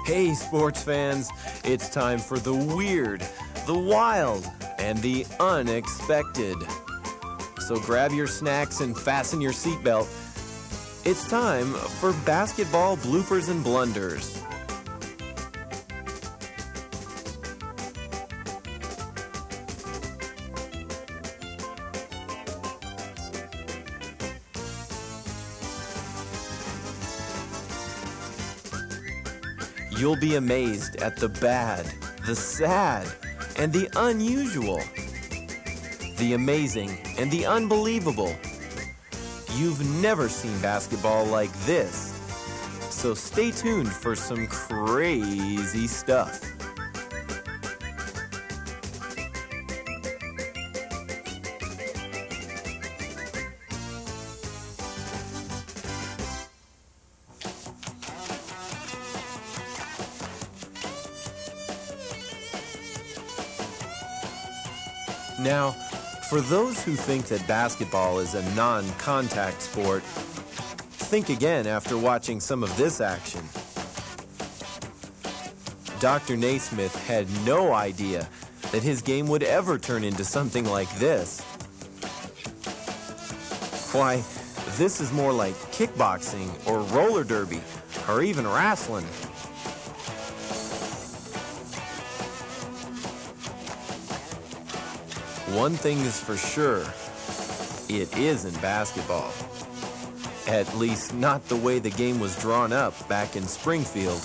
Hey, sports fans, it's time for the weird, the wild, and the unexpected. So grab your snacks and fasten your seatbelt. It's time for basketball bloopers and blunders. You'll be amazed at the bad, the sad, and the unusual, the amazing, and the unbelievable. You've never seen basketball like this, so stay tuned for some crazy stuff. Now, for those who think that basketball is a non-contact sport, think again after watching some of this action. Dr. Naismith had no idea that his game would ever turn into something like this. Why, this is more like kickboxing or roller derby or even wrestling. One thing is for sure, it isn't basketball. At least not the way the game was drawn up back in Springfield.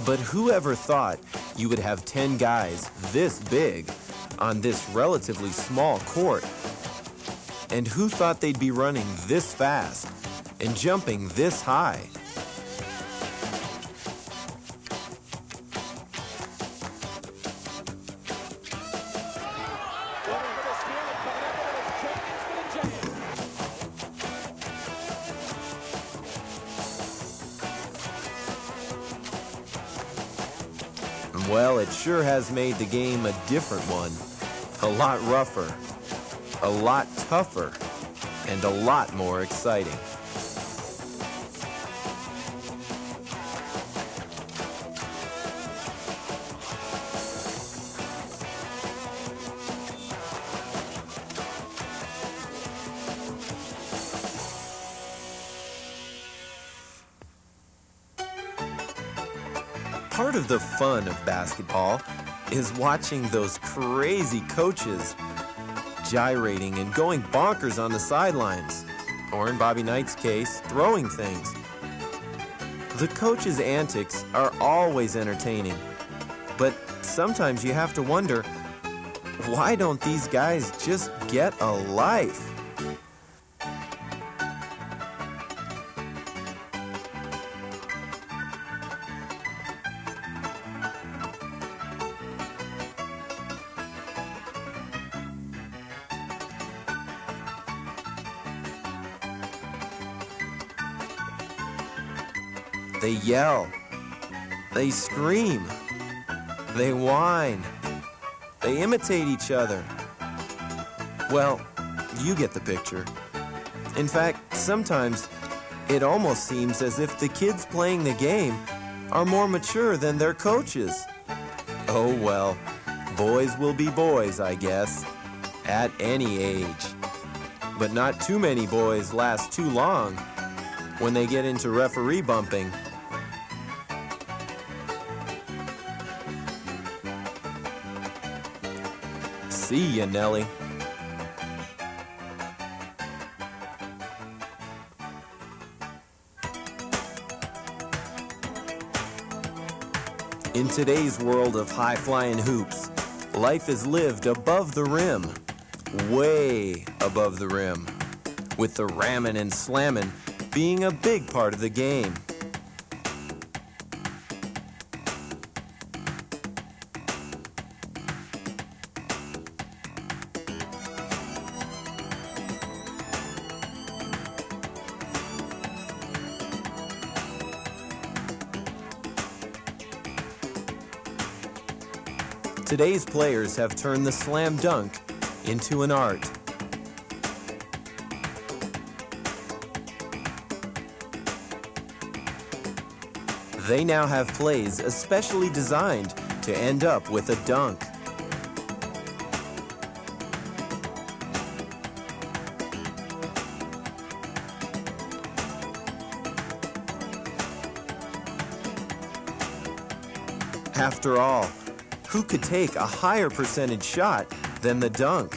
But whoever thought you would have 10 guys this big on this relatively small court? And who thought they'd be running this fast and jumping this high? Well, it sure has made the game a different one. A lot rougher, a lot tougher, and a lot more exciting. Part of the fun of basketball is watching those crazy coaches gyrating and going bonkers on the sidelines, or in Bobby Knight's case, throwing things. The coaches' antics are always entertaining, but sometimes you have to wonder, why don't these guys just get a life? They yell, they scream, they whine, they imitate each other. Well, you get the picture. In fact, sometimes it almost seems as if the kids playing the game are more mature than their coaches. Oh well, boys will be boys, I guess, at any age. But not too many boys last too long when they get into referee bumping. See ya, Nelly. In today's world of high-flying hoops, life is lived above the rim, way above the rim, with the ramming and slamming being a big part of the game. Today's players have turned the slam dunk into an art. They now have plays especially designed to end up with a dunk. After all, who could take a higher percentage shot than the dunk?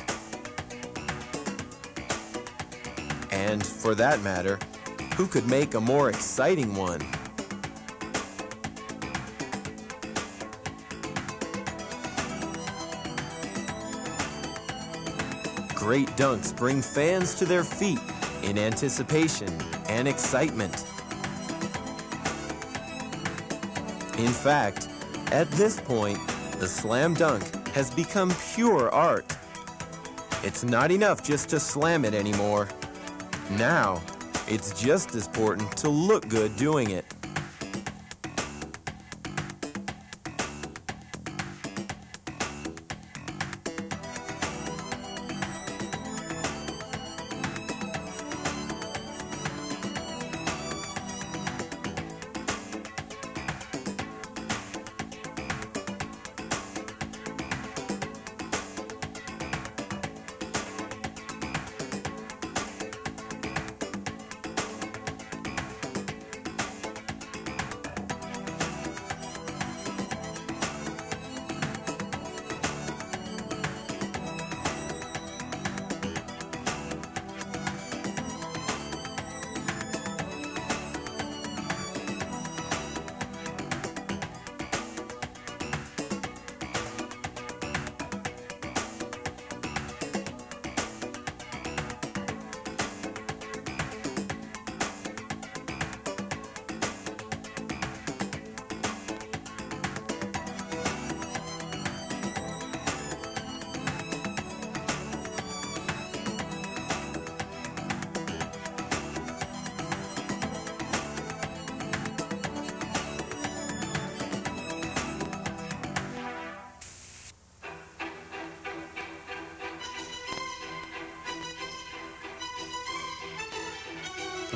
And for that matter, who could make a more exciting one? Great dunks bring fans to their feet in anticipation and excitement. In fact, at this point, the slam dunk has become pure art. It's not enough just to slam it anymore. Now, it's just as important to look good doing it.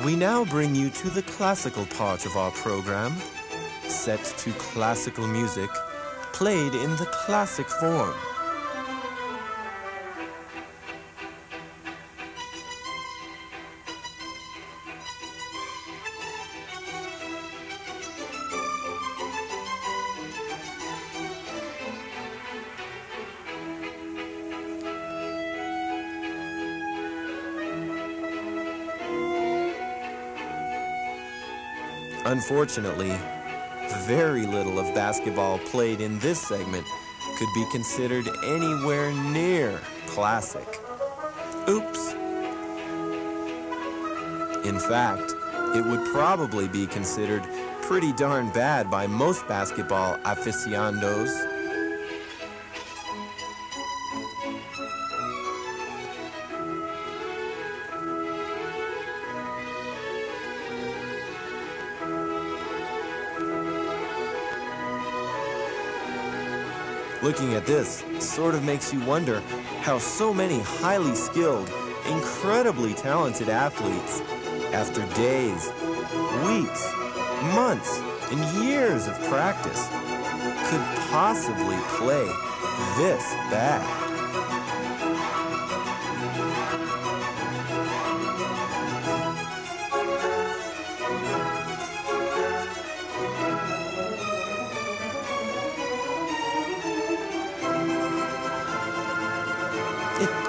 We now bring you to the classical part of our program, set to classical music, played in the classic form. Unfortunately, very little of basketball played in this segment could be considered anywhere near classic. Oops. In fact, it would probably be considered pretty darn bad by most basketball aficionados. Looking at this sort of makes you wonder how so many highly skilled, incredibly talented athletes, after days, weeks, months, and years of practice, could possibly play this bad.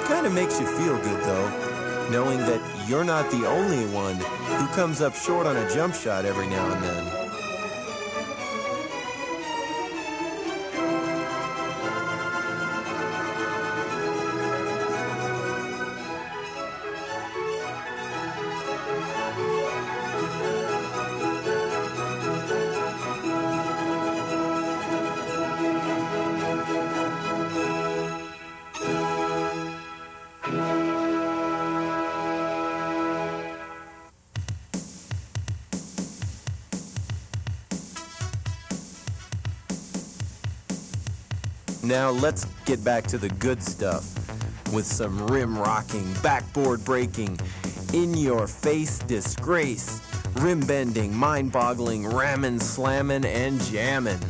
Kind of makes you feel good, though, knowing that you're not the only one who comes up short on a jump shot every now and then. Now let's get back to the good stuff with some rim rocking, backboard breaking, in-your-face disgrace, rim bending, mind-boggling, ramming, slamming, and jamming.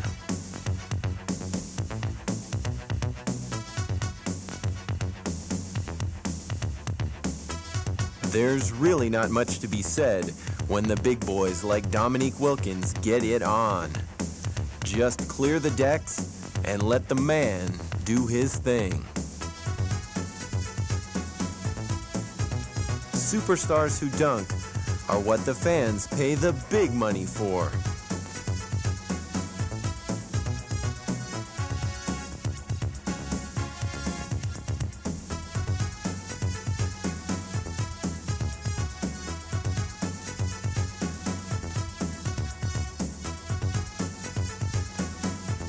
There's really not much to be said when the big boys like Dominique Wilkins get it on. Just clear the decks and let the man do his thing. Superstars who dunk are what the fans pay the big money for.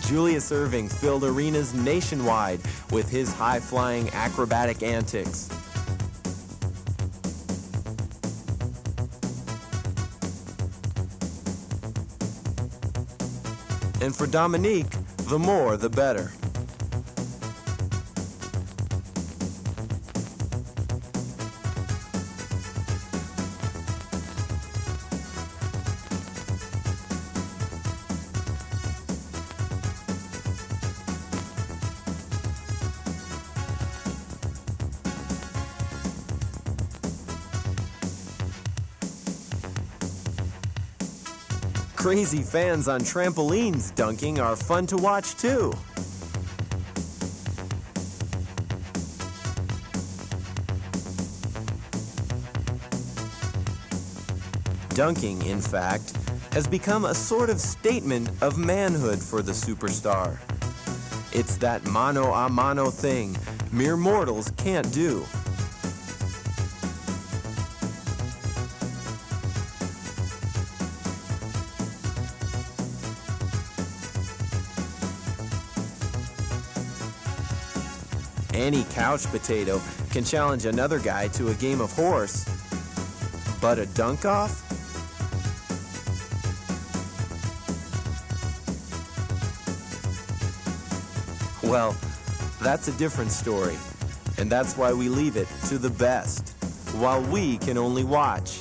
Julius Erving filled arenas nationwide with his high-flying acrobatic antics. And for Dominique, the more the better. Crazy fans on trampolines dunking are fun to watch too. Dunking, in fact, has become a sort of statement of manhood for the superstar. It's that mano a mano thing mere mortals can't do. Any couch potato can challenge another guy to a game of horse, but a dunk-off? Well, that's a different story, and that's why we leave it to the best, while we can only watch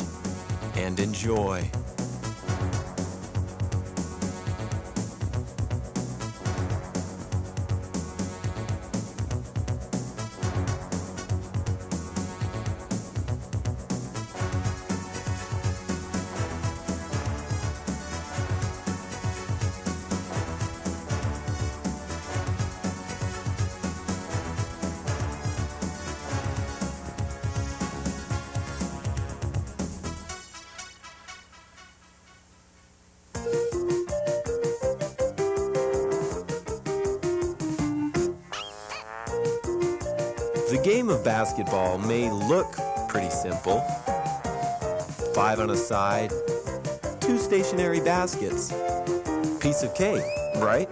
and enjoy. The game of basketball may look pretty simple. 5 on a side, 2 stationary baskets. Piece of cake, right?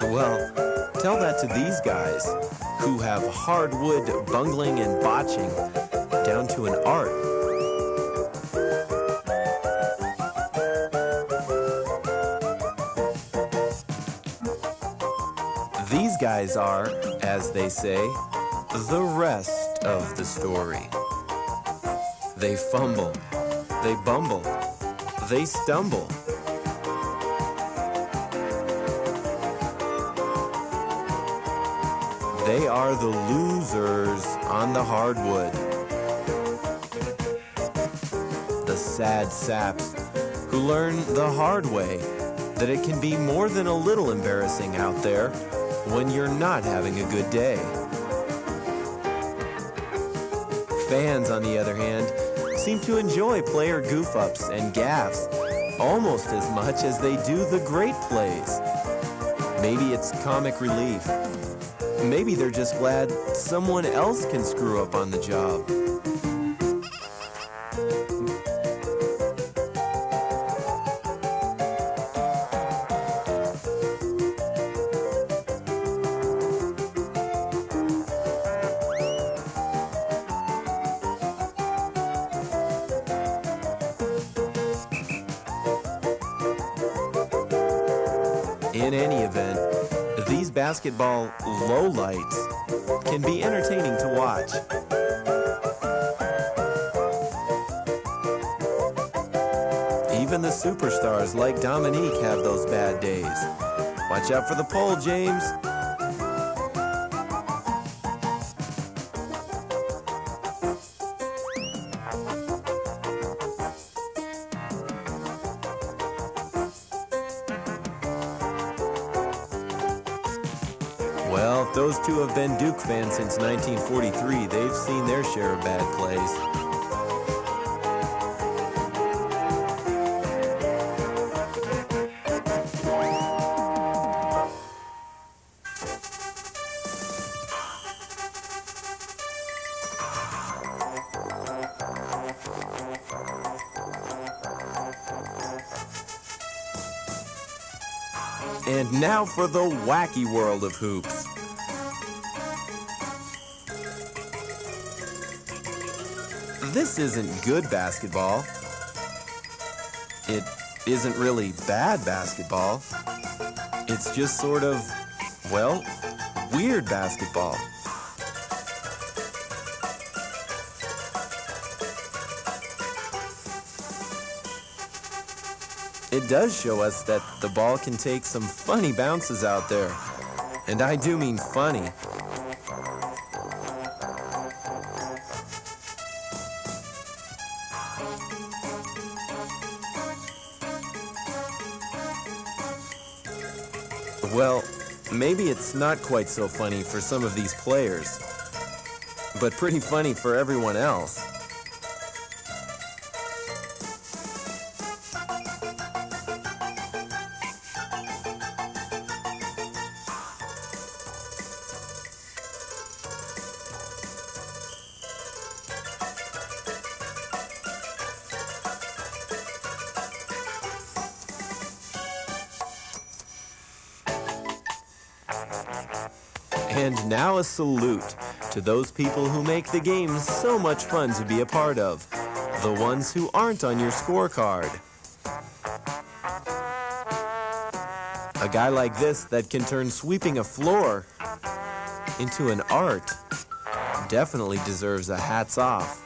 Well, tell that to these guys who have hardwood bungling and botching down to an art. These guys are, as they say, the rest of the story. They fumble, they bumble, they stumble. They are the losers on the hardwood. The sad saps who learn the hard way that it can be more than a little embarrassing out there when you're not having a good day. Fans, on the other hand, seem to enjoy player goof-ups and gaffes almost as much as they do the great plays. Maybe it's comic relief. Maybe they're just glad someone else can screw up on the job. In any event, these basketball lowlights can be entertaining to watch. Even the superstars like Dominique have those bad days. Watch out for the pole, James. Well, if those two have been Duke fans since 1943, they've seen their share of bad plays. And now for the wacky world of hoops. This isn't good basketball. It isn't really bad basketball. It's just sort of, well, weird basketball. It does show us that the ball can take some funny bounces out there. And I do mean funny. Well, maybe it's not quite so funny for some of these players, but pretty funny for everyone else. And now a salute to those people who make the game so much fun to be a part of, the ones who aren't on your scorecard. A guy like this that can turn sweeping a floor into an art definitely deserves a hats off.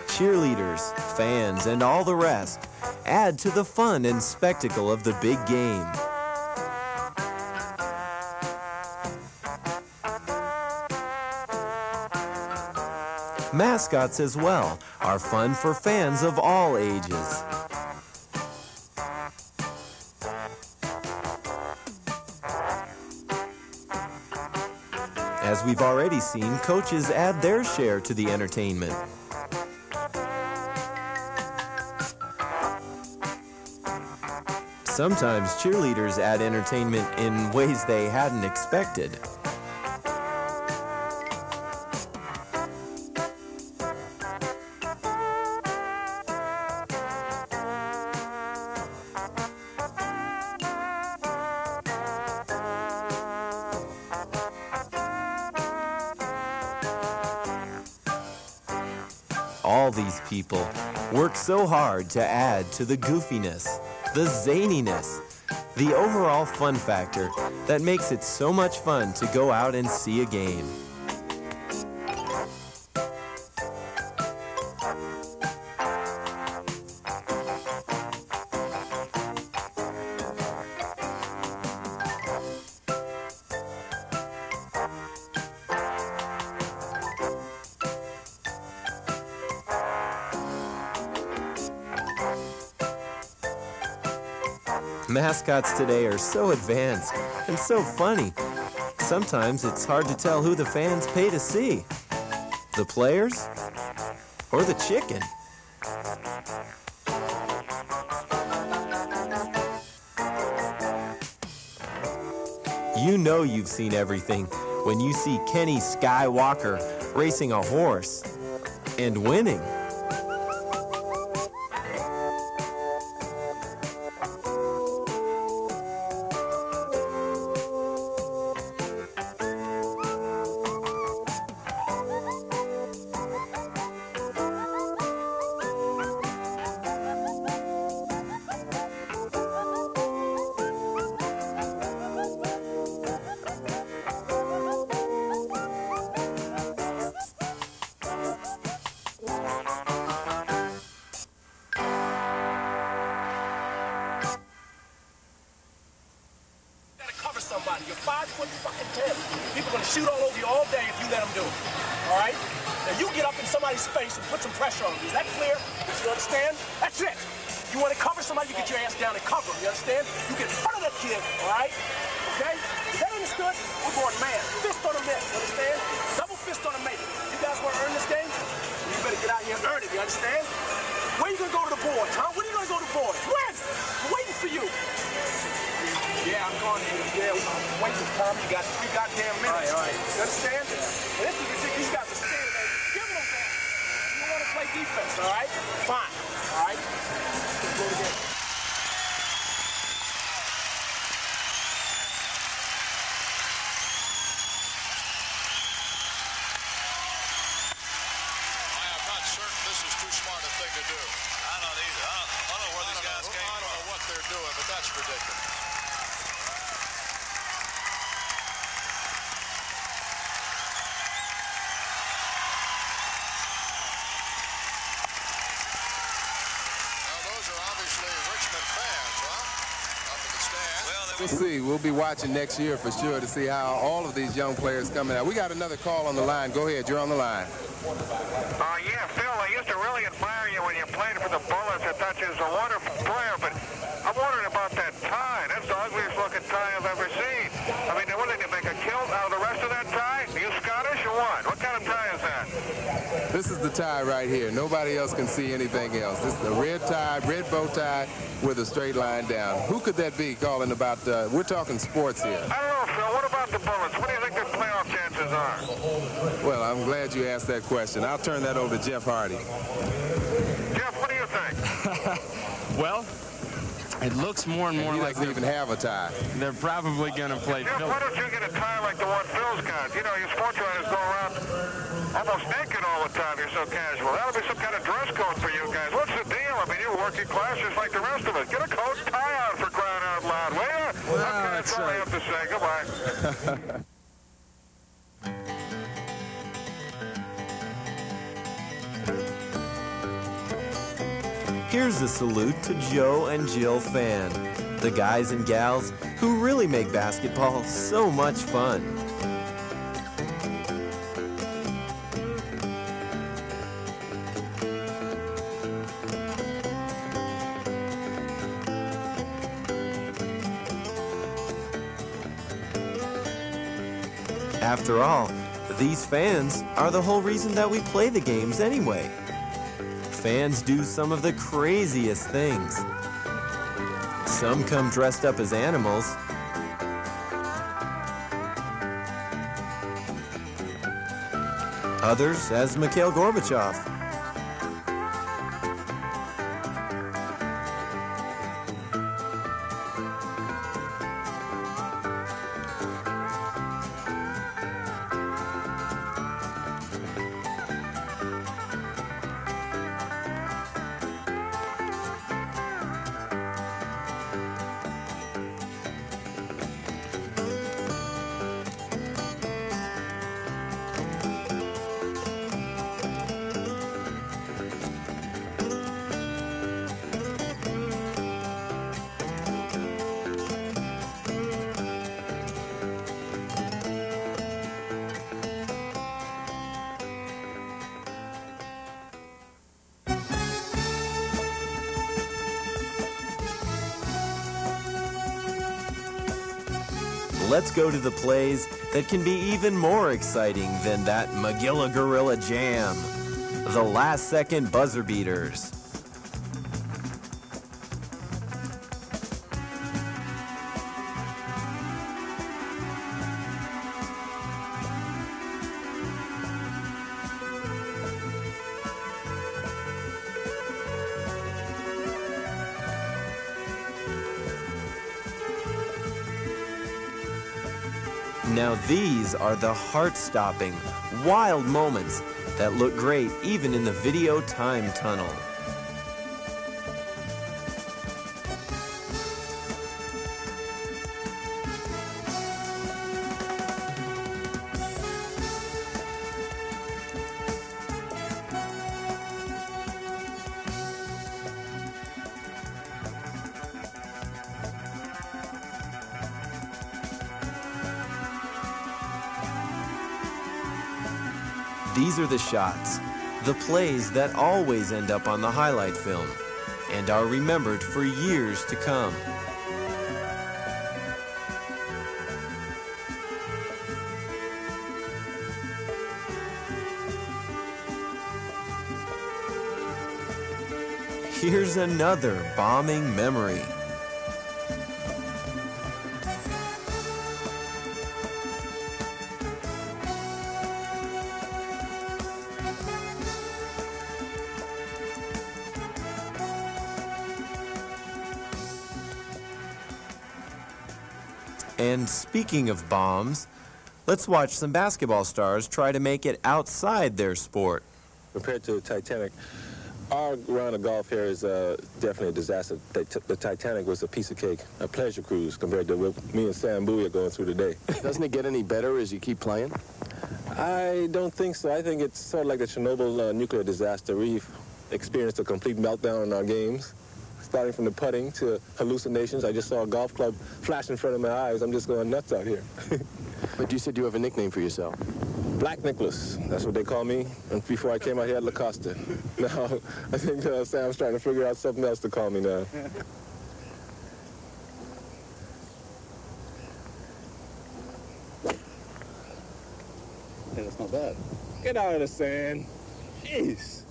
Cheerleaders, fans, and all the rest add to the fun and spectacle of the big game. Mascots as well are fun for fans of all ages. As we've already seen, coaches add their share to the entertainment. Sometimes cheerleaders add entertainment in ways they hadn't expected. All these people work so hard to add to the goofiness, the zaniness, the overall fun factor that makes it so much fun to go out and see a game. Mascots today are so advanced and so funny. Sometimes it's hard to tell who the fans pay to see. The players or the chicken. You know you've seen everything when you see Kenny Skywalker racing a horse and winning. what fucking cares? People are gonna shoot all over you all day if you let them do it. All right? Now you get up in somebody's face and put some pressure on them. Is that clear? You understand? That's it. You want to cover somebody, you get your ass down and cover them. You understand? You get in front of that kid, all right? Okay? Is that understood? We're going man. Fist on a man. You understand? Double fist on a mate. You guys want to earn this game? You better get out here and earn it. You understand? Where you gonna go to the boards, huh? When are you gonna go to the boards? When? I'm waiting for you. Yeah, I'm going to. Yeah, I'm waiting, Tom. You got 3 goddamn minutes. All right. You understand? Well, this is ridiculous. You guys are standing there. Give them that. You want to play defense, all right? Fine. All right? Let's go again. We'll see. We'll be watching next year for sure to see how all of these young players coming out. We got another call on the line. Go ahead. You're on the line. Yeah, Phil, I used to really admire you when you played for the Bullets. I thought you was a wonderful player, but I'm wondering about that tie. That's the ugliest looking tie I've ever seen. I mean, what did they make a kilt out of the rest of that tie? Are you Scottish or what? What kind of tie is that? This is the tie right here. Nobody else can see anything else. This is the red tie, red bow tie with a straight line down. Who could that be calling about, we're talking sports here. I don't know, Phil. What about the Bullets? What do you think their playoff chances are? Well, I'm glad you asked that question. I'll turn that over to Jeff Hardy. Jeff, what do you think? Well, it looks more and more like they even have a tie. They're probably going to play. Jeff, why don't you get a tie like the one Phil's got? You know, you sports writers go around almost naked all the time. You're so casual. That'll be some kind of dress code for you guys. What's the deal? I mean, you're working class just like the rest of us. Get a coat and tie on for crying out loud, will you? Well, okay, that's all I have to say. Goodbye. Here's a salute to Joe and Jill Fan, the guys and gals who really make basketball so much fun. After all, these fans are the whole reason that we play the games anyway. Fans do some of the craziest things. Some come dressed up as animals. Others as Mikhail Gorbachev. Let's go to the plays that can be even more exciting than that Magilla Gorilla Jam. The last-second buzzer beaters. Now these are the heart-stopping, wild moments that look great even in the video time tunnel. These are the shots, the plays that always end up on the highlight film and are remembered for years to come. Here's another bombing memory. And speaking of bombs, let's watch some basketball stars try to make it outside their sport. Compared to the Titanic, our round of golf here is definitely a disaster. The Titanic was a piece of cake, a pleasure cruise compared to what me and Sam Bowie are going through today. Doesn't it get any better as you keep playing? I don't think so. I think it's sort of like the Chernobyl nuclear disaster. We've experienced a complete meltdown in our games, starting from the putting to hallucinations. I just saw a golf club flash in front of my eyes. I'm just going nuts out here. But you said you have a nickname for yourself. Black Nicholas, that's what they call me. And before I came out here at La Costa. Now, I think Sam's trying to figure out something else to call me now. Hey, that's not bad. Get out of the sand. Jeez.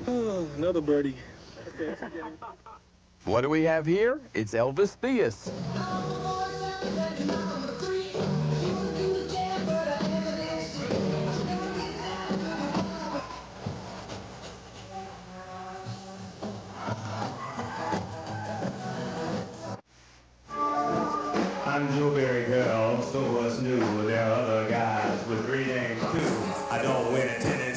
Oh, another birdie. What do we have here? It's Elvis Theus. I'm Jewelberry Girl, so what's new? There are other guys with 3 names too. I don't win at tennis.